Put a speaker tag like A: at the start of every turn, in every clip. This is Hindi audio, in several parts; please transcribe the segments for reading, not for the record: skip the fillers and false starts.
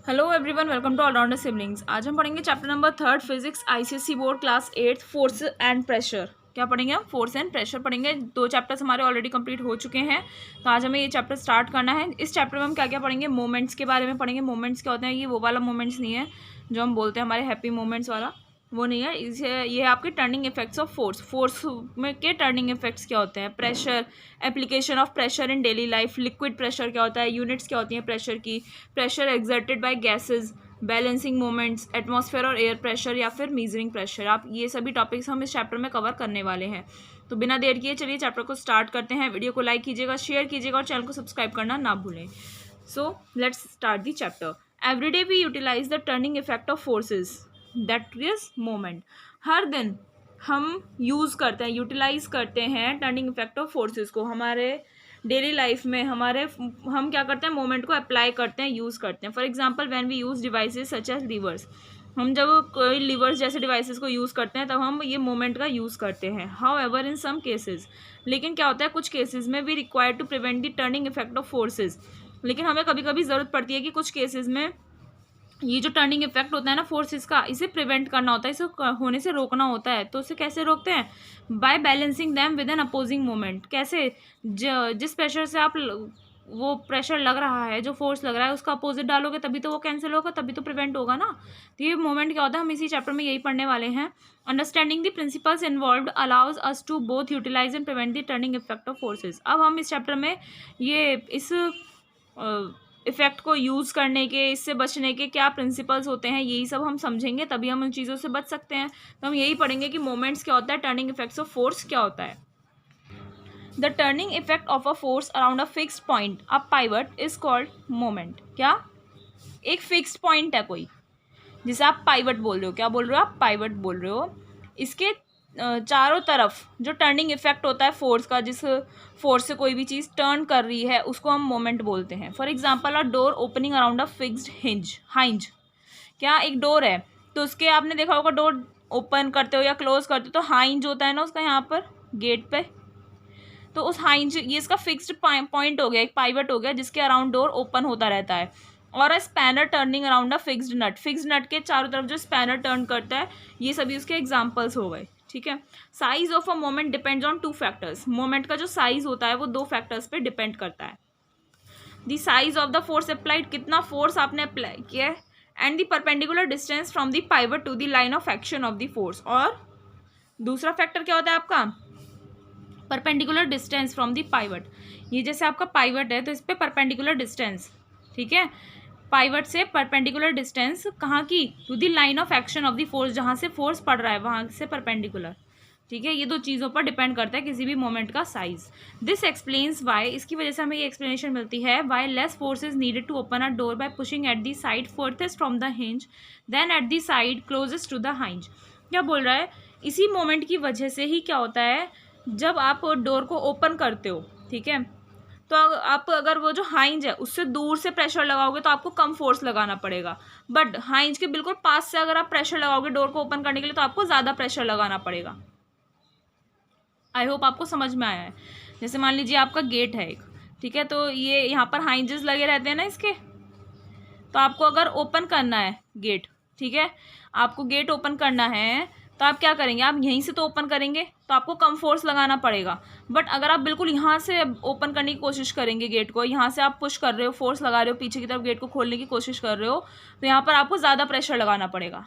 A: Hello everyone, welcome to allrounder siblings. आज हम पढ़ेंगे chapter number 3 physics ICSE board class 8 force and pressure. क्या पढ़ेंगे हम? फोर्स एंड प्रेशर पढ़ेंगे। 2 चैप्टर्स हमारे ऑलरेडी कंप्लीट हो चुके हैं, तो आज हमें ये चैप्टर स्टार्ट करना है। इस चैप्टर में हम क्या क्या पढ़ेंगे? मोमेंट्स के बारे में पढ़ेंगे। मोमेंट्स क्या होते हैं? ये वो वाला मोमेंट्स नहीं है जो हम बोलते हैं हमारे हैप्पी मोमेंट्स वाला, वो नहीं है। इसे ये आपके turning effects of force. Force में के टर्निंग इफेक्ट्स क्या होते हैं? Pressure, application of pressure in daily life, liquid pressure क्या होता है, यूनिट्स क्या होती हैं प्रेशर की, pressure exerted by gases, balancing moments, atmosphere और एयर प्रेशर या फिर मीजरिंग प्रेशर। आप ये सभी टॉपिक्स हम इस चैप्टर में कवर करने वाले हैं। तो बिना देर किए चलिए चैप्टर को स्टार्ट करते हैं। वीडियो को लाइक कीजिएगा, शेयर कीजिएगा और चैनल को सब्सक्राइब करना ना भूलें। So let's start the chapter. Every day we utilize the turning effect of forces that is moment. हर दिन हम यूज़ करते हैं, यूटिलाइज करते हैं टर्निंग इफेक्ट ऑफ फोर्सेज को हमारे डेली लाइफ में। हम क्या करते हैं? मोमेंट को अप्लाई करते हैं, यूज़ करते हैं। For example when we use devices such as levers, हम जब कोई लीवर्स जैसे डिवाइसेस को यूज़ करते हैं तब हम ये मोमेंट का यूज़ करते हैं। However in some cases, लेकिन क्या होता है कुछ केसेस में we require to prevent the turning effect of forces. लेकिन हमें कभी कभी ज़रूरत पड़ती है कि कुछ केसेस में ये जो टर्निंग इफेक्ट होता है ना फोर्सेस का, इसे प्रिवेंट करना होता है, इसे होने से रोकना होता है। तो इसे कैसे रोकते हैं? By balancing them with an opposing moment. कैसे? जिस प्रेशर से आप वो प्रेशर लग रहा है, जो फोर्स लग रहा है, उसका अपोजिट डालोगे तभी तो वो कैंसिल होगा, तभी तो प्रिवेंट होगा ना। तो ये मोमेंट क्या होता है हम इसी चैप्टर में यही पढ़ने वाले हैं। Understanding the principles involved allows us to both utilise and prevent the turning effect of forces. अब हम इस चैप्टर में ये इस इफेक्ट को यूज़ करने के, इससे बचने के क्या प्रिंसिपल्स होते हैं, यही सब हम समझेंगे, तभी हम उन चीज़ों से बच सकते हैं। तो हम यही पढ़ेंगे कि मोमेंट्स क्या होता है, टर्निंग इफेक्ट्स ऑफ फोर्स क्या होता है। The turning effect of a force around a fixed point, a pivot, is called moment. क्या? एक फिक्स्ड पॉइंट है कोई, जिसे आप पाइवट बोल रहे हो। क्या बोल रहे हो आप? पाइवट बोल रहे हो। इसके चारों तरफ जो टर्निंग इफेक्ट होता है फोर्स का, जिस फोर्स से कोई भी चीज़ टर्न कर रही है, उसको हम मोमेंट बोलते हैं। For example a door opening around a fixed हाइंज। क्या? एक डोर है तो उसके, आपने देखा होगा डोर ओपन करते हो या क्लोज करते हो तो हाइंज होता है ना उसका, यहाँ पर गेट पे। तो उस हाइंज, ये इसका फिक्स्ड पॉइंट हो गया, एक पाइवट हो गया जिसके अराउंड डोर ओपन होता रहता है। और a spanner turning around a fixed nut, fixed nut के चारों तरफ जो स्पैनर टर्न करता है, ये सभी उसके एग्जाम्पल्स हो गए। ठीक है। Size of a moment depends on 2 factors. Moment का जो साइज होता है वो 2 फैक्टर्स पे डिपेंड करता है। The size of the force applied, कितना फोर्स आपने अप्लाई किया है, and the perpendicular distance from the pivot to the line of action of the force. और दूसरा फैक्टर क्या होता है आपका? Perpendicular distance from the pivot. ये जैसे आपका पाइवट है तो इस पर परपेंडिकुलर डिस्टेंस, ठीक है, पाइवट से परपेंडिकुलर डिस्टेंस कहाँ की? To the line of action of the force, जहाँ से फोर्स पड़ रहा है वहाँ से परपेंडिकुलर। ठीक है, ये 2 चीज़ों पर डिपेंड करता है किसी भी मोमेंट का साइज। दिस एक्सप्लेन्स वाई, इसकी वजह से हमें ये एक्सप्लेनेशन मिलती है, why less force is needed to open a door by pushing at the side farthest from the hinge than at the side closest to the hinge. क्या बोल रहा है? इसी मोमेंट की वजह से ही क्या होता है, जब आप डोर को ओपन करते हो, ठीक है, तो आप अगर वो जो हाइंज है उससे दूर से प्रेशर लगाओगे तो आपको कम फोर्स लगाना पड़ेगा। बट हाइंज के बिल्कुल पास से अगर आप प्रेशर लगाओगे डोर को ओपन करने के लिए तो आपको ज़्यादा प्रेशर लगाना पड़ेगा। आई होप आपको समझ में आया है। जैसे मान लीजिए आपका गेट है एक, ठीक है, तो ये यहाँ पर हाइंजेस लगे रहते हैं ना इसके, तो आपको अगर ओपन करना है गेट, ठीक है, आपको गेट ओपन करना है तो आप क्या करेंगे? आप यहीं से तो ओपन करेंगे तो आपको कम फोर्स लगाना पड़ेगा। बट अगर आप बिल्कुल यहाँ से ओपन करने की कोशिश करेंगे गेट को, यहाँ से आप पुश कर रहे हो, फोर्स लगा रहे हो, पीछे की तरफ गेट को खोलने की कोशिश कर रहे हो, तो यहाँ पर आपको ज़्यादा प्रेशर लगाना पड़ेगा।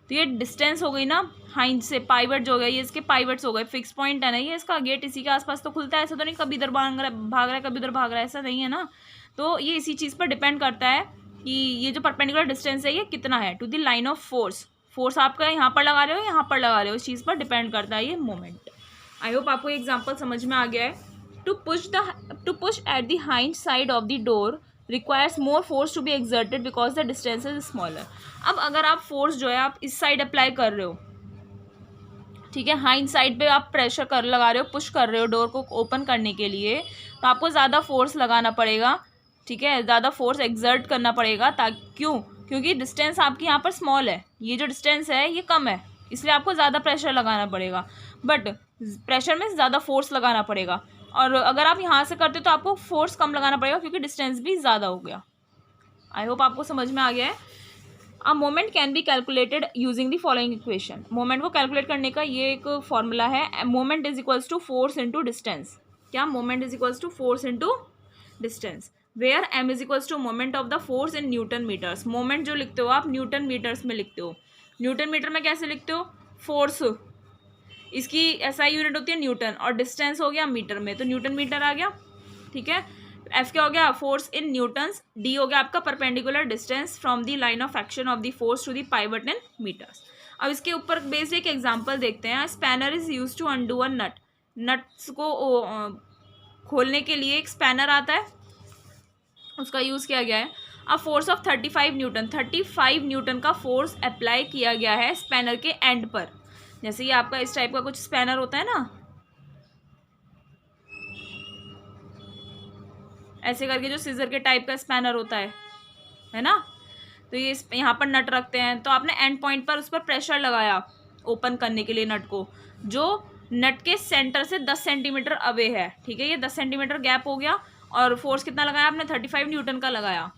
A: तो ये डिस्टेंस हो गई ना हाइंज से, पाइवट जो हो गया, ये इसके पाइवट्स हो गए, फिक्स पॉइंट है ना ये इसका। गेट इसी के आसपास तो खुलता है, ऐसा तो नहीं कभी इधर भाग रहा है कभी उधर भाग रहा है, ऐसा नहीं है ना। तो ये इसी चीज़ पर डिपेंड करता है कि ये जो परपेंडिकुलर डिस्टेंस है ये कितना है to the line of force. Force आपका यहाँ पर लगा रहे हो, यहाँ पर लगा रहे हो, इस चीज़ पर डिपेंड करता है ये मोमेंट। आई होप आपको एग्जांपल समझ में आ गया है। To push at the hinge side of the door requires more force to be exerted because the distance is smaller. अब अगर आप फोर्स जो है आप इस साइड अप्लाई कर रहे हो, ठीक है, हाइंड साइड पे आप प्रेशर कर लगा रहे हो, पुश कर रहे हो डोर को ओपन करने के लिए, तो आपको ज़्यादा फोर्स लगाना पड़ेगा। ठीक है, ज़्यादा फोर्स एक्सर्ट करना पड़ेगा। क्योंकि डिस्टेंस आपकी यहाँ पर स्मॉल है, ये जो डिस्टेंस है ये कम है, इसलिए आपको ज़्यादा प्रेशर लगाना पड़ेगा। बट प्रेशर में ज़्यादा फोर्स लगाना पड़ेगा। और अगर आप यहाँ से करते हो तो आपको फोर्स कम लगाना पड़ेगा क्योंकि डिस्टेंस भी ज़्यादा हो गया। आई होप आपको समझ में आ गया है। A moment can be calculated using the following equation. Moment को कैलकुलेट करने का ये एक फॉर्मूला है, moment is equals to force into distance. क्या? Moment is equals to force into distance, where M is equals to moment of the force in newton metres. Moment जो लिखते हो आप न्यूटन मीटर्स में लिखते हो। न्यूटन मीटर में कैसे लिखते हो? फोर्स, इसकी एसआई यूनिट होती है न्यूटन, और डिस्टेंस हो गया मीटर में, तो न्यूटन मीटर आ गया। ठीक है, एफ क्या हो गया? Force in Newton's. डी हो गया आपका perpendicular distance from the line of action of the force to the pivot in metres. अब इसके ऊपर बेस्ड एक एग्जांपल देखते हैं। Spanner is use to undo a nut. Nuts को खोलने के लिए एक स्पैनर आता है, उसका यूज़ किया गया है। अ फोर्स ऑफ 35 न्यूटन, 35 न्यूटन का फोर्स अप्लाई किया गया है स्पैनर के एंड पर। जैसे ये आपका इस टाइप का कुछ स्पैनर होता है ना, ऐसे करके जो सीजर के टाइप का स्पैनर होता है ना, तो ये यहाँ पर नट रखते हैं, तो आपने एंड पॉइंट पर उस पर प्रेशर लगाया ओपन करने के लिए नट को, जो नट के सेंटर से 10 सेंटीमीटर अवे है। ठीक है, ये 10 सेंटीमीटर गैप हो गया, और फोर्स कितना लगाया आपने? 35 न्यूटन का लगाया।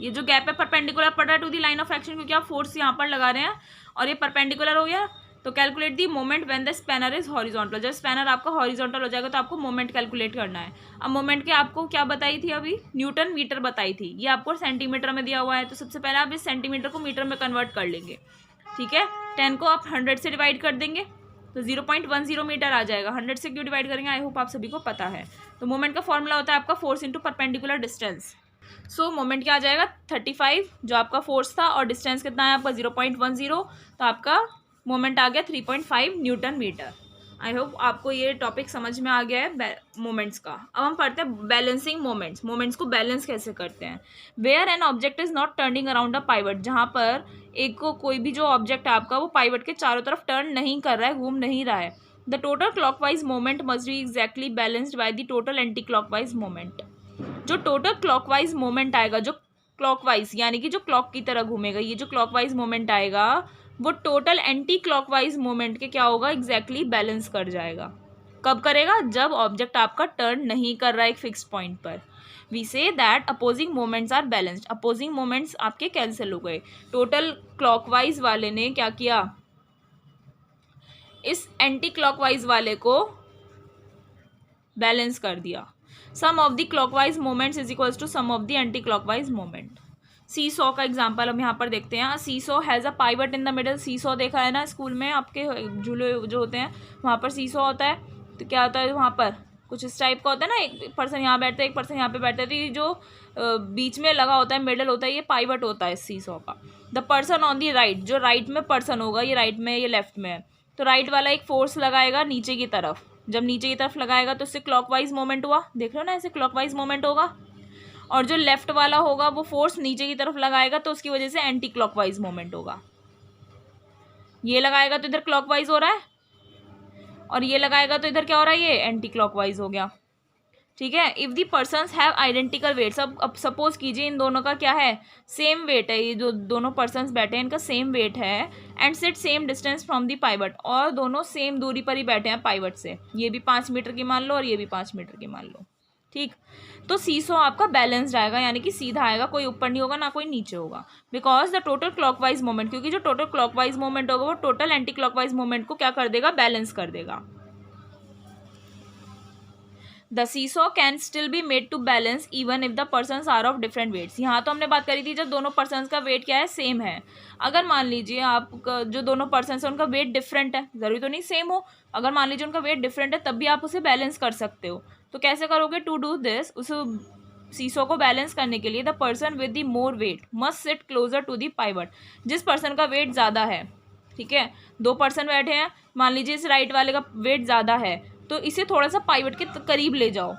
A: ये जो गैप है परपेंडिकुलर पड़ रहा है to the line of action, क्योंकि आप फोर्स यहाँ पर लगा रहे हैं और ये परपेंडिकुलर हो गया। तो calculate the moment when the spanner is horizontal. जब स्पैनर आपका हॉरिजॉन्टल हो जाएगा तो आपको मोमेंट कैलकुलेट करना है। अब मोमेंट के आपको क्या बताई थी अभी? न्यूटन मीटर बताई थी, ये आपको सेंटीमीटर में दिया हुआ है। तो सबसे पहले आप इस सेंटीमीटर को मीटर में कन्वर्ट कर लेंगे। ठीक है, 10 को आप 100 से डिवाइड कर देंगे तो 0.10 मीटर आ जाएगा। 100 से क्यों डिवाइड करेंगे, आई होप आप सभी को पता है। तो मोमेंट का फॉर्मूला होता है आपका फोर्स इंटू परपेंडिकुलर डिस्टेंस। सो मोमेंट क्या आ जाएगा? 35 जो आपका फोर्स था, और डिस्टेंस कितना है आपका? 0.10, तो आपका मोमेंट आ गया 3.5 न्यूटन मीटर। आई होप आपको ये टॉपिक समझ में आ गया है मोमेंट्स का। अब हम पढ़ते हैं बैलेंसिंग मोमेंट्स। मोमेंट्स को बैलेंस कैसे करते हैं? Where an object is not turning around a pivot, जहाँ पर एक को कोई भी जो ऑब्जेक्ट है आपका वो पाइवट के चारों तरफ टर्न नहीं कर रहा है, घूम नहीं रहा है, the total clockwise moment must be exactly balanced by the total anti clockwise moment. जो टोटल क्लॉकवाइज मोमेंट आएगा, जो क्लॉकवाइज यानी कि जो क्लॉक की तरह घूमेगा, ये जो क्लॉकवाइज मोमेंट आएगा वो टोटल एंटी क्लॉकवाइज मोमेंट के क्या होगा? एग्जैक्टली बैलेंस कर जाएगा। कब करेगा? जब ऑब्जेक्ट आपका टर्न नहीं कर रहा है एक फिक्स पॉइंट पर। We say that opposing moments are balanced. Opposing moments आपके कैंसिल हो गए। टोटल क्लॉकवाइज वाले ने क्या किया? इस एंटी क्लॉकवाइज वाले को बैलेंस कर दिया। Sum of the clockwise moments is equals to sum of the anti clockwise moment. See saw का एग्जाम्पल हम यहाँ पर देखते हैं। See saw has a pivot in the middle. See saw देखा है ना स्कूल में, आपके झूले जो होते हैं वहाँ पर सी सॉ होता है। तो क्या होता है वहाँ पर? कुछ इस टाइप का होता है ना, एक पर्सन यहाँ बैठता है, एक पर्सन यहाँ पे बैठता है, तो ये जो बीच में लगा होता है, मिडल होता है, ये पाइवट होता है सी सॉ का। The person on the right, जो राइट में पर्सन होगा, ये राइट में, ये लेफ्ट में है, तो राइट वाला एक फोर्स लगाएगा नीचे की तरफ। जब नीचे की तरफ लगाएगा तो इससे क्लॉकवाइज मोमेंट हुआ, देख रहे हो ना, ऐसे क्लॉकवाइज मोमेंट होगा। और जो लेफ्ट वाला होगा वो फोर्स नीचे की तरफ लगाएगा तो उसकी वजह से एंटी क्लॉकवाइज मोमेंट होगा। ये लगाएगा तो इधर क्लॉकवाइज हो रहा है, और ये लगाएगा तो इधर क्या हो रहा है? ये एंटी क्लॉकवाइज हो गया। ठीक है, if the persons have identical weights. अब सपोज कीजिए इन दोनों का क्या है? सेम वेट है, ये जो दोनों पर्सनस बैठे हैं इनका सेम वेट है, and sit same distance from the pivot, और दोनों सेम दूरी पर ही बैठे हैं पाइवट से। ये भी 5 मीटर की मान लो और ये भी 5 मीटर की मान लो। ठीक, तो सीसो आपका बैलेंस्ड आएगा, यानी कि सीधा आएगा, कोई ऊपर नहीं होगा ना कोई नीचे होगा। Because the total clockwise moment, क्योंकि जो टोटल क्लॉकवाइज मोमेंट होगा वो टोटल एंटी क्लॉकवाइज मोमेंट को क्या कर देगा? बैलेंस कर देगा। The seesaw can still be made to balance even if the persons are of different weights. यहाँ तो हमने बात करी थी जब दोनों पर्सन्स का वेट क्या है? सेम है। अगर मान लीजिए आप जो दोनों पर्सन्स है उनका वेट डिफरेंट है, ज़रूरी तो नहीं सेम हो, अगर मान लीजिए उनका वेट डिफरेंट है तब भी आप उसे बैलेंस कर सकते हो। तो कैसे करोगे? टू डू दिस, उस सीसो को बैलेंस करने के लिए the person with the more weight must sit closer to the pivot. जिस पर्सन का वेट ज़्यादा है, ठीक है, 2 पर्सन बैठे हैं, मान लीजिए इस राइट वाले का वेट ज़्यादा है तो इसे थोड़ा सा पाइवट के करीब ले जाओ।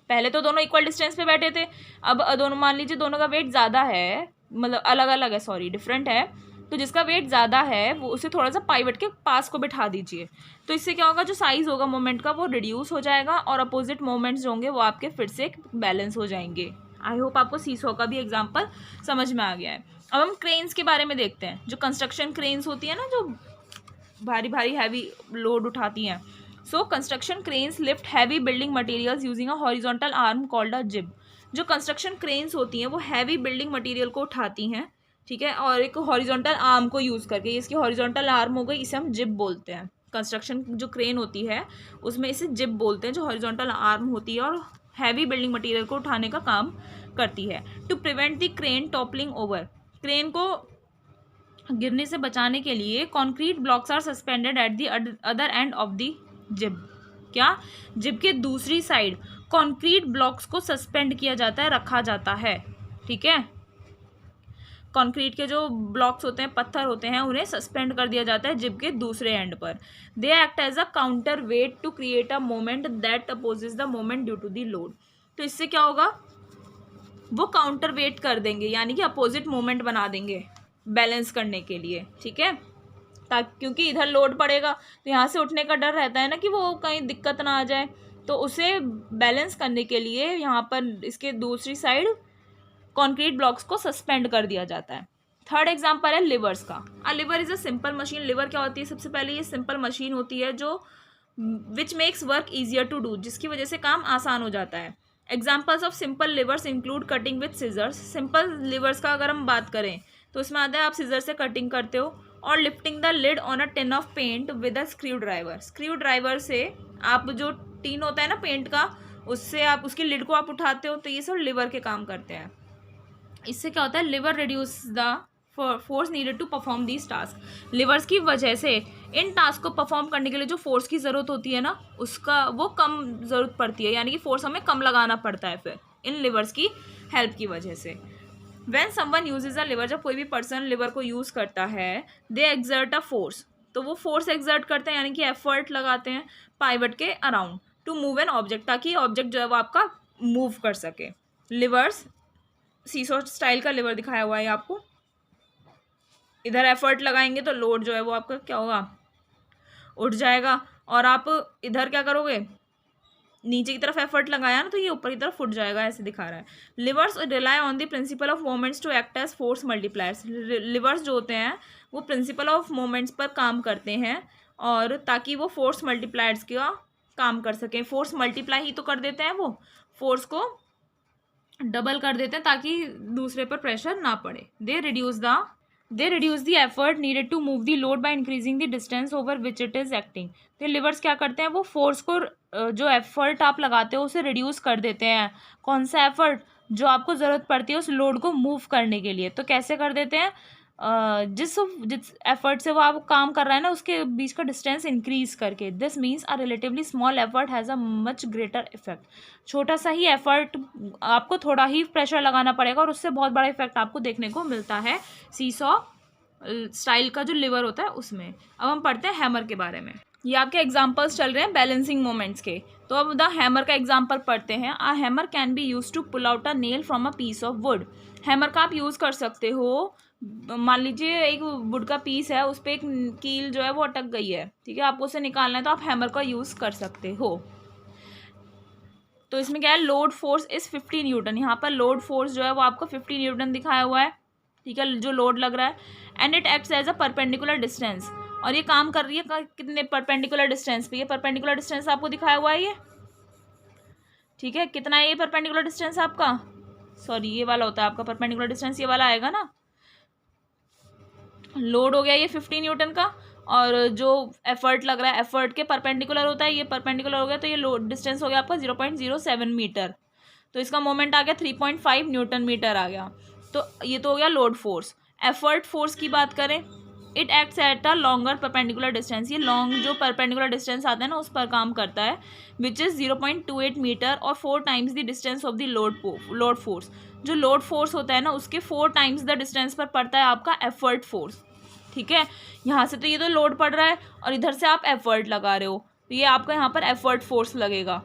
A: पहले तो दोनों इक्वल डिस्टेंस पे बैठे थे, अब दोनों मान लीजिए दोनों का वेट ज़्यादा है, मतलब अलग अलग है, सॉरी डिफरेंट है, तो जिसका वेट ज़्यादा है वो उसे थोड़ा सा पाइवट के पास को बिठा दीजिए। तो इससे क्या होगा? जो साइज़ होगा मोमेंट का वो रिड्यूस हो जाएगा और अपोजिट मोमेंट्स जो होंगे वो आपके फिर से बैलेंस हो जाएंगे। आई होप आपको सीसो का भी एग्जाम्पल समझ में आ गया है। अब हम क्रेन्स के बारे में देखते हैं। जो कंस्ट्रक्शन क्रेन्स होती है ना, जो भारी भारी हैवी लोड उठाती हैं। So construction cranes lift heavy building materials using a horizontal arm called a jib. जो कंस्ट्रक्शन क्रेन्स होती हैं वो हैवी बिल्डिंग मटेरियल को उठाती हैं, ठीक है, और एक हॉरिजॉन्टल आर्म को यूज़ करके, इसकी हॉरिजॉन्टल आर्म हो गई, इसे हम जिब बोलते हैं। कंस्ट्रक्शन जो क्रेन होती है उसमें इसे जिब बोलते हैं, जो हॉरिजॉन्टल आर्म होती है और हैवी बिल्डिंग मटेरियल को उठाने का काम करती है। To prevent the crane toppling over, crane को गिरने से बचाने के लिए concrete blocks are suspended at the other end of the jib. क्या? जिब के दूसरी साइड कॉन्क्रीट ब्लॉक्स को सस्पेंड किया जाता है, रखा जाता है, ठीक है। कंक्रीट के जो ब्लॉक्स होते हैं, पत्थर होते हैं, उन्हें सस्पेंड कर दिया जाता है जिब के दूसरे एंड पर। They act as a counterweight to create a moment that opposes the moment due to the load. तो इससे क्या होगा, वो काउंटर वेट कर देंगे, यानी कि अपोजिट मोमेंट बना देंगे बैलेंस करने के लिए, ठीक है, ताकि क्योंकि इधर लोड पड़ेगा तो यहाँ से उठने का डर रहता है ना कि वो कहीं दिक्कत ना आ जाए, तो उसे बैलेंस करने के लिए यहाँ पर इसके दूसरी साइड कॉन्क्रीट ब्लॉक्स को सस्पेंड कर दिया जाता है। थर्ड एग्जांपल है लिवर्स का। A lever is a simple machine. Lever क्या होती है? सबसे पहले ये सिंपल मशीन होती है जो which makes work easier to do, जिसकी वजह से काम आसान हो जाता है। Examples of simple levers include cutting with scissors. Simple levers का अगर हम बात करें तो इसमें आता है आप सीजर से कटिंग करते हो, और lifting the lid on a tin of paint with a screwdriver. Screwdriver से आप जो टिन होता है ना पेंट का, उससे आप उसकी लिड को आप उठाते हो, तो ये सब लिवर के काम करते हैं। इससे क्या होता है, lever reduce the force needed to perform these task. Levers की वजह से इन टास्क को परफॉर्म करने के लिए जो फोर्स की ज़रूरत होती है ना, उसका वो कम ज़रूरत पड़ती है, यानी कि फोर्स हमें कम लगाना पड़ता है फिर इन लिवर्स की हेल्प की वजह से। When someone usage a liver, जब कोई भी पर्सन लिवर को यूज़ करता है, दे एक्सर्ट अ फोर्स, तो वो फोर्स एक्सर्ट करते हैं, यानी कि एफर्ट लगाते हैं पाइवट के around two move an object, ताकि ऑब्जेक्ट जो है वो आपका मूव कर सके। लिवर्स सीसो स्टाइल का लिवर दिखाया हुआ है आपको, इधर एफर्ट लगाएंगे तो लोड जो है वो आपका क्या होगा, उठ जाएगा, और आप इधर क्या करोगे, नीचे की तरफ एफर्ट लगाया ना तो ये ऊपर की तरफ उठ जाएगा, ऐसे दिखा रहा है। Levers rely on the principle of moments to act as force multipliers. Levers जो होते हैं वो प्रिंसिपल ऑफ मोमेंट्स पर काम करते हैं, और ताकि वो फोर्स मल्टीप्लायर्स का काम कर सकें। फोर्स मल्टीप्लाई ही तो कर देते हैं, वो फोर्स को डबल कर देते हैं ताकि दूसरे पर प्रेशर ना पड़े। They reduce the effort needed to move the load by increasing the distance over which it is acting. तो लिवर्स क्या करते हैं, वो फोर्स को जो एफर्ट आप लगाते हो उसे रिड्यूस कर देते हैं। कौन सा एफर्ट? जो आपको ज़रूरत पड़ती है उस लोड को मूव करने के लिए। तो कैसे कर देते हैं, जिस एफर्ट से वो आप काम कर रहा है ना उसके बीच का डिस्टेंस इंक्रीज करके। This means a relatively small effort has a much greater effect. छोटा सा ही एफर्ट आपको थोड़ा ही प्रेशर लगाना पड़ेगा और उससे बहुत बड़ा इफेक्ट आपको देखने को मिलता है सीसॉ स्टाइल का जो लिवर होता है उसमें। अब हम पढ़ते हैं हैमर के बारे में। ये आपके एग्जाम्पल्स चल रहे हैं बैलेंसिंग मोमेंट्स के, तो अब द हैमर का एग्जाम्पल पढ़ते हैं। A hammer can be use to pull out a nail from a piece of wood. Hammer का आप यूज़ कर सकते हो, मान लीजिए एक वुड का पीस है, उस पर एक कील जो है वो अटक गई है, ठीक है, आपको उसे निकालना है तो आप हैमर का यूज़ कर सकते हो। तो इसमें क्या है, लोड फोर्स इज 50 न्यूटन। यहाँ पर लोड फोर्स जो है वो आपको 50 न्यूटन दिखाया हुआ है, ठीक है, जो लोड लग रहा है। And it acts as a perpendicular distance, और ये काम कर रही है कितने परपेंडिकुलर डिस्टेंस पे, ये परपेंडिकुलर डिस्टेंस आपको दिखाया हुआ है ये, ठीक है, कितना है ये परपेंडिकुलर डिस्टेंस आपका, सॉरी ये वाला होता है आपका परपेंडिकुलर डिस्टेंस, ये वाला आएगा ना। लोड हो गया ये 50 न्यूटन का, और जो एफर्ट लग रहा है एफर्ट के परपेंडिकुलर होता है, ये परपेंडिकुलर हो गया, तो ये लोड डिस्टेंस हो गया आपका 0.07 मीटर। तो इसका मोमेंट आ गया 3.5 न्यूटन मीटर आ गया। तो ये तो हो गया लोड फोर्स। एफर्ट फोर्स की बात करें, it acts at a longer perpendicular distance. ये लॉन्ग जो परपेंडिकुलर डिस्टेंस आता है ना उस पर काम करता है, विच इज़ 0.28 मीटर और 4 times the distance of the load force. जो लोड फोर्स होता है ना उसके 4 टाइम्स द डिस्टेंस पर पड़ता है आपका एफर्ट फोर्स, ठीक है। यहाँ से तो ये तो लोड पड़ रहा है और इधर से आप एफर्ट लगा रहे हो, तो ये आपका यहाँ पर एफर्ट फोर्स लगेगा।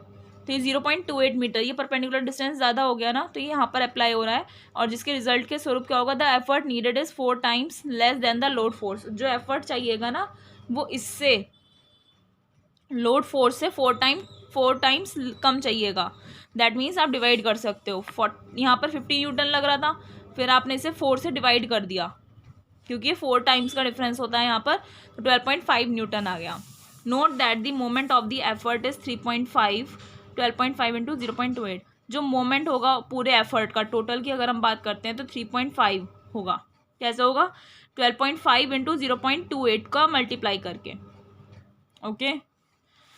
A: तो ये 0.28 मीटर, ये परपेंडिकुलर डिस्टेंस ज़्यादा हो गया ना, तो ये यहाँ पर अप्लाई हो रहा है, और जिसके रिजल्ट के स्वरूप क्या होगा, the effort needed is 4 times less than the load force. जो एफर्ट चाहिएगा ना वो इससे लोड फोर्स से 4 टाइम्स कम चाहिएगा। दैट मीन्स आप डिवाइड कर सकते हो। यहाँ पर 50 न्यूटन लग रहा था, फिर आपने इसे 4 से डिवाइड कर दिया, क्योंकि 4 टाइम्स का डिफरेंस होता है यहाँ पर, तो 12.5 न्यूटन आ गया। Note that the moment of the effort is 12.5 into 0.28। जो मोमेंट होगा पूरे एफर्ट का टोटल की अगर हम बात करते हैं तो 3.5 होगा। कैसे होगा? 12.5 इंटू 0.28 का मल्टीप्लाई करके। ओके,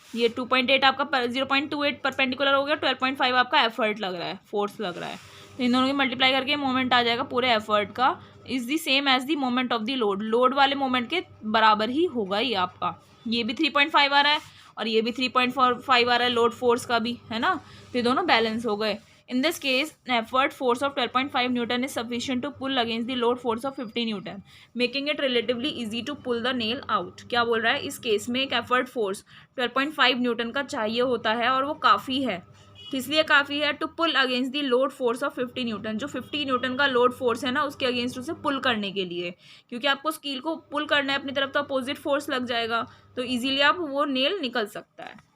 A: ये 2.8 आपका 0.28 परपेंडिकुलर हो गया, 12.5 आपका एफर्ट लग रहा है, फोर्स लग रहा है, तो इन दोनों की मल्टीप्लाई करके मोमेंट आ जाएगा पूरे एफर्ट का is the same as the moment of the load. Load वाले मोमेंट के बराबर ही होगा ये आपका। ये भी 3.5 आ रहा है और ये भी 3.45 आ रहा है लोड फोर्स का भी, है ना, तो ये दोनों बैलेंस हो गए। In this case effort force of 12.5 newton is sufficient to pull against the load force of 50 newton making it relatively easy to pull the nail out. क्या बोल रहा है? इस केस में एक एफर्ट फोर्स 12.5 न्यूटन का चाहिए होता है और वो काफ़ी है। किस लिए काफ़ी है? To pull against the load force of 50 newton. जो 50 न्यूटन का लोड फोर्स है ना, उसके अगेंस्ट उसे पुल करने के लिए, क्योंकि आपको स्कील को पुल करना है अपनी तरफ तो अपोजिट फोर्स लग जाएगा, तो इजीली आप वो नेल निकल सकता है।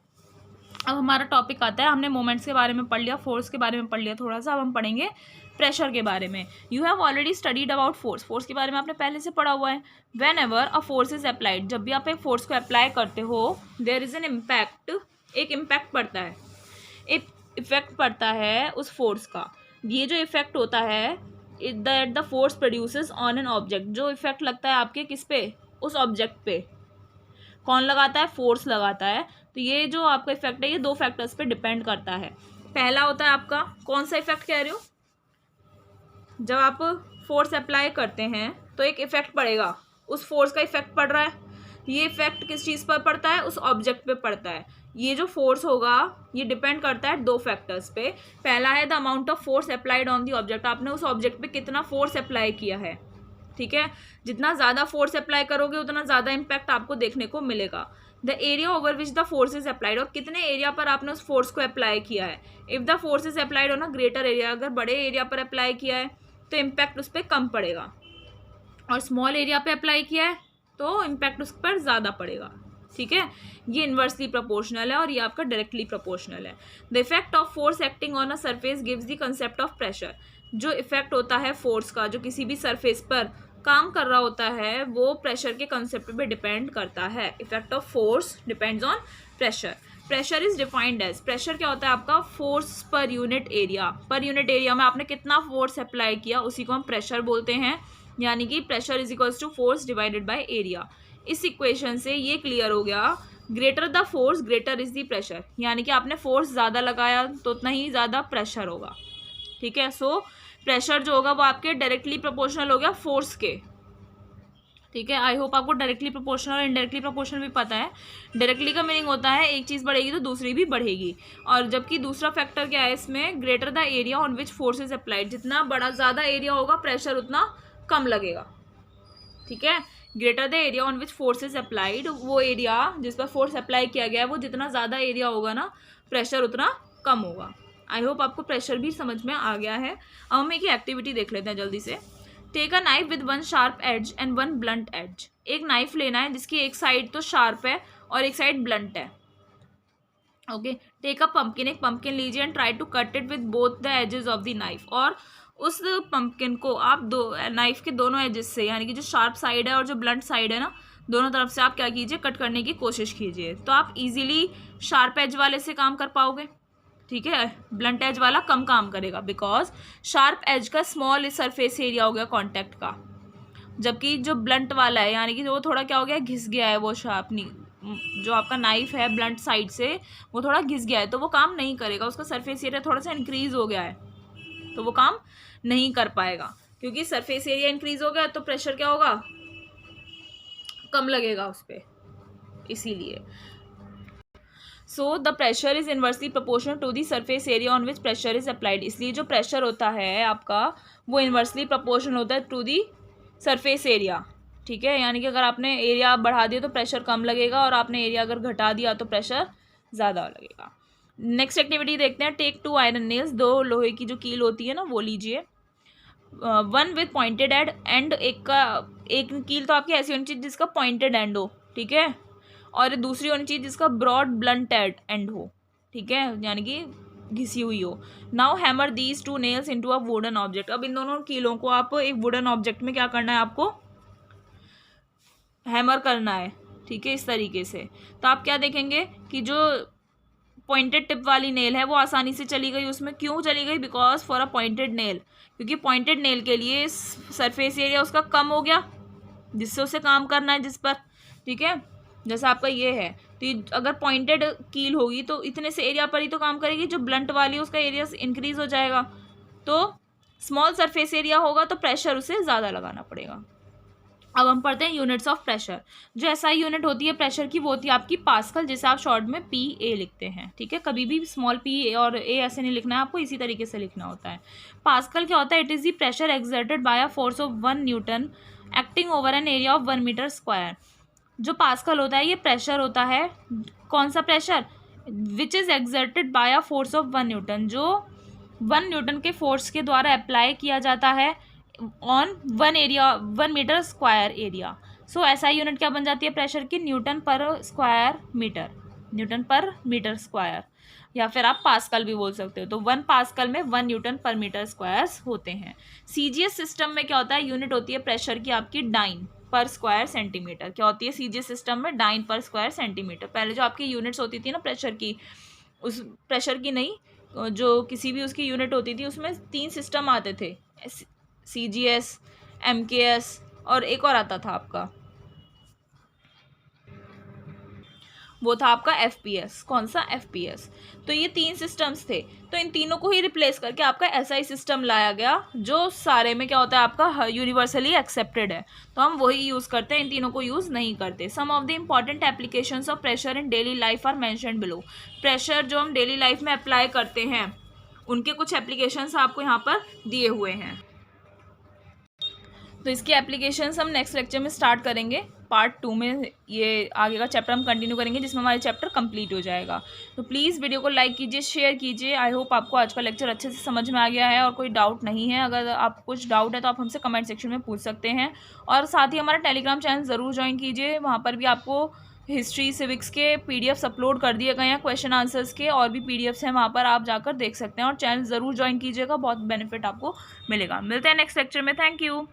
A: अब हमारा टॉपिक आता है, हमने मोमेंट्स के बारे में पढ़ लिया, फोर्स के बारे में पढ़ लिया थोड़ा सा, अब हम पढ़ेंगे प्रेशर के बारे में। You have already studied about force. Force के बारे में आपने पहले से पढ़ा हुआ है। When ever a force is applied, जब भी आप एक फोर्स को अप्लाई करते हो, देयर इज एन इम्पैक्ट, एक इम्पैक्ट पड़ता है, एक इफेक्ट पड़ता है उस फोर्स का। ये जो इफेक्ट होता है that the force produces on an object, जो इफेक्ट लगता है आपके किस पे? उस ऑब्जेक्ट पे। कौन लगाता है? फोर्स लगाता है। तो ये जो आपका इफेक्ट है ये दो फैक्टर्स पे डिपेंड करता है। पहला होता है आपका, कौन सा इफेक्ट कह रहे हो? जब आप फोर्स अप्लाई करते हैं तो एक इफेक्ट पड़ेगा, उस फोर्स का इफेक्ट पड़ रहा है। ये इफेक्ट किस चीज़ पर पड़ता है? उस ऑब्जेक्ट पे पड़ता है। ये जो फोर्स होगा ये डिपेंड करता है दो फैक्टर्स पे। पहला है the amount of force applied on the object, आपने उस ऑब्जेक्ट पे कितना फोर्स अप्लाई किया है। ठीक है, जितना ज़्यादा फोर्स अप्लाई करोगे उतना ज़्यादा इम्पैक्ट आपको देखने को मिलेगा। The area over which the force is applied, और कितने एरिया पर आपने उस फोर्स को अप्लाई किया है। If the force is applied on a greater area, अगर बड़े एरिया पर अप्लाई किया है तो इम्पैक्ट उस पर कम पड़ेगा, और स्मॉल एरिया पे अप्लाई किया है तो इम्पैक्ट उस पर ज़्यादा पड़ेगा। ठीक है, ये इन्वर्सली प्रोपोर्शनल है और ये आपका डायरेक्टली प्रोपोर्शनल है। The effect of force acting on a surface gives the concept of pressure, जो इफेक्ट होता है फोर्स का जो किसी भी सरफेस पर काम कर रहा होता है वो प्रेशर के कंसेप्ट पे डिपेंड करता है। Effect of force depends on pressure. Pressure is defined as, pressure क्या होता है आपका? Force per unit area. Per unit area में आपने कितना फोर्स अप्लाई किया उसी को हम प्रेशर बोलते हैं, यानी कि pressure is equals to force divided by area. इस इक्वेशन से ये क्लियर हो गया, greater the force greater is the pressure, यानी कि आपने फोर्स ज़्यादा लगाया तो उतना ही ज़्यादा प्रेशर होगा। ठीक है, सो प्रेशर जो होगा वो आपके डायरेक्टली प्रोपोर्शनल हो गया फोर्स के। ठीक है, आई होप आपको डायरेक्टली प्रोपोर्शनल और इनडायरेक्टली प्रोपोर्शनल भी पता है। डायरेक्टली का मीनिंग होता है एक चीज़ बढ़ेगी तो दूसरी भी बढ़ेगी, और जबकि दूसरा फैक्टर क्या है इसमें? Greater the area on which force is applied, जितना बड़ा ज़्यादा एरिया होगा प्रेशर उतना कम लगेगा। ठीक है, greater the area on which force is applied, वो एरिया जिस पर फोर्स अप्लाई किया गया है वो जितना ज़्यादा एरिया होगा ना प्रेशर उतना कम होगा। आई होप आपको प्रेशर भी समझ में आ गया है। अब हम एक एक्टिविटी देख लेते हैं जल्दी से। Take a knife with one sharp edge and one blunt edge, एक नाइफ लेना है जिसकी एक साइड तो शार्प है और एक साइड ब्लंट है। ओके, टेक अ पम्पकिन, एक पम्पकिन लीजिए and try to cut it with both the edges of the knife, और उस पम्पकिन को आप दो नाइफ के दोनों एजेस से, यानी कि जो शार्प साइड है और जो ब्लंट साइड है ना, दोनों तरफ से आप क्या कीजिए? कट करने की कोशिश कीजिए, तो आप इजीली शार्प एज वाले से काम कर पाओगे। ठीक है, ब्लंट एज वाला कम काम करेगा, बिकॉज शार्प एज का स्मॉल सरफेस एरिया हो गया कांटेक्ट का, जबकि जो ब्लंट वाला है यानी कि वो थोड़ा क्या हो गया? घिस गया है, वो शार्पनी जो आपका नाइफ है ब्लंट साइड से वो थोड़ा घिस गया है, तो वो काम नहीं करेगा, उसका सरफेस एरिया थोड़ा सा इंक्रीज हो गया है तो वो काम नहीं कर पाएगा, क्योंकि सरफेस एरिया इंक्रीज हो गया तो प्रेशर क्या होगा? कम लगेगा उस पर, इसीलिए। So the pressure is inversely proportional to the surface area on which pressure is applied, इसलिए जो प्रेशर होता है आपका वो इन्वर्सली प्रोपोर्शनल होता है टू दी सरफेस एरिया। ठीक है, यानी कि अगर आपने एरिया बढ़ा दिया तो प्रेशर कम लगेगा, और आपने एरिया अगर घटा दिया तो प्रेशर ज़्यादा लगेगा। नेक्स्ट एक्टिविटी देखते हैं। टेक 2 आयरन नेल्स, दो लोहे की जो कील होती है ना वो लीजिए। वन विथ पॉइंटेड एंड, एक कील तो आपकी ऐसी होनी चाहिए जिसका पॉइंटेड एंड हो। ठीक है, और दूसरी होनी चाहिए जिसका ब्रॉड ब्लंट एंड हो। ठीक है, यानी कि घिसी हुई हो। Now hammer these 2 nails into a wooden object, अब इन दोनों कीलों को आप एक वुडन ऑब्जेक्ट में क्या करना है? आपको हैमर करना है। ठीक है, इस तरीके से। तो आप क्या देखेंगे कि जो पॉइंटेड टिप वाली नेल है वो आसानी से चली गई उसमें। क्यों चली गई? Because for a pointed nail, क्योंकि पॉइंटेड नेल के लिए सरफेस एरिया उसका कम हो गया, जिससे उसे काम करना है जिस पर, ठीक है। जैसा आपका ये है, तो अगर पॉइंटेड कील होगी तो इतने से एरिया पर ही तो काम करेगी, जो ब्लंट वाली उसका एरिया इंक्रीज हो जाएगा। तो स्मॉल सरफेस एरिया होगा तो प्रेशर उसे ज़्यादा लगाना पड़ेगा। अब हम पढ़ते हैं यूनिट्स ऑफ प्रेशर। जो एसआई यूनिट होती है प्रेशर की वो होती है आपकी पास्कल, जिसे आप शॉर्ट में पी ए लिखते हैं, ठीक है। कभी भी स्मॉल पी और ए ऐसे नहीं लिखना है आपको, इसी तरीके से लिखना होता है। पास्कल क्या होता है? It is the pressure exerted by a force of 1 newton acting over an area of 1 metre square. जो पास्कल होता है ये प्रेशर होता है, कौन सा pressure? Which is exerted by a force of 1 newton, जो 1 न्यूटन के फोर्स के द्वारा अप्लाई किया जाता है on 1 metre square area. So SI unit क्या बन जाती है प्रेशर की? Newton per square metre, newton per metre square, या फिर आप पास्कल भी बोल सकते हो। तो 1 पास्कल में 1 न्यूटन पर मीटर स्क्वायर होते हैं। सीजीएस सिस्टम में क्या होता है? यूनिट होती है प्रेशर की आपकी डाइन पर स्क्वायर सेंटीमीटर। क्या होती है सीजीएस सिस्टम में? डाइन पर स्क्वायर सेंटीमीटर। पहले जो आपकी यूनिट्स होती थी ना प्रेशर की, उस प्रेशर की नहीं, जो किसी भी उसकी यूनिट होती थी उसमें 3 सिस्टम आते थे, CGS, MKS और एक और आता था आपका, वो था आपका FPS। कौन सा? FPS। तो ये 3 सिस्टम्स थे, तो इन तीनों को ही रिप्लेस करके आपका SI सिस्टम लाया गया, जो सारे में क्या होता है आपका यूनिवर्सली एक्सेप्टेड है। तो हम वही यूज़ करते हैं, इन तीनों को यूज़ नहीं करते। Some of the important applications of pressure in daily life are mentioned below. Pressure जो हम डेली लाइफ में अप्लाई करते हैं उनके कुछ एप्लीकेशंस आपको यहाँ पर दिए हुए हैं। तो इसकी एप्लीकेशंस हम नेक्स्ट लेक्चर में स्टार्ट करेंगे। पार्ट 2 में ये आगे का चैप्टर हम कंटिन्यू करेंगे, जिसमें हमारा चैप्टर कंप्लीट हो जाएगा। तो प्लीज़ वीडियो को लाइक कीजिए, शेयर कीजिए। आई होप आपको आज का लेक्चर अच्छे से समझ में आ गया है और कोई डाउट नहीं है। अगर आप कुछ डाउट है तो आप हमसे कमेंट सेक्शन में पूछ सकते हैं। और साथ ही हमारा टेलीग्राम चैनल ज़रूर ज्वाइन कीजिए, वहाँ पर भी आपको हिस्ट्री सिविक्स के PDFs अपलोड कर दिए गए हैं, क्वेश्चन आंसर्स के और भी PDFs हैं, वहाँ पर आप जाकर देख सकते हैं। और चैनल ज़रूर ज्वाइन कीजिएगा, बहुत बेनिफिट आपको मिलेगा। मिलते हैं नेक्स्ट लेक्चर में। Thank you.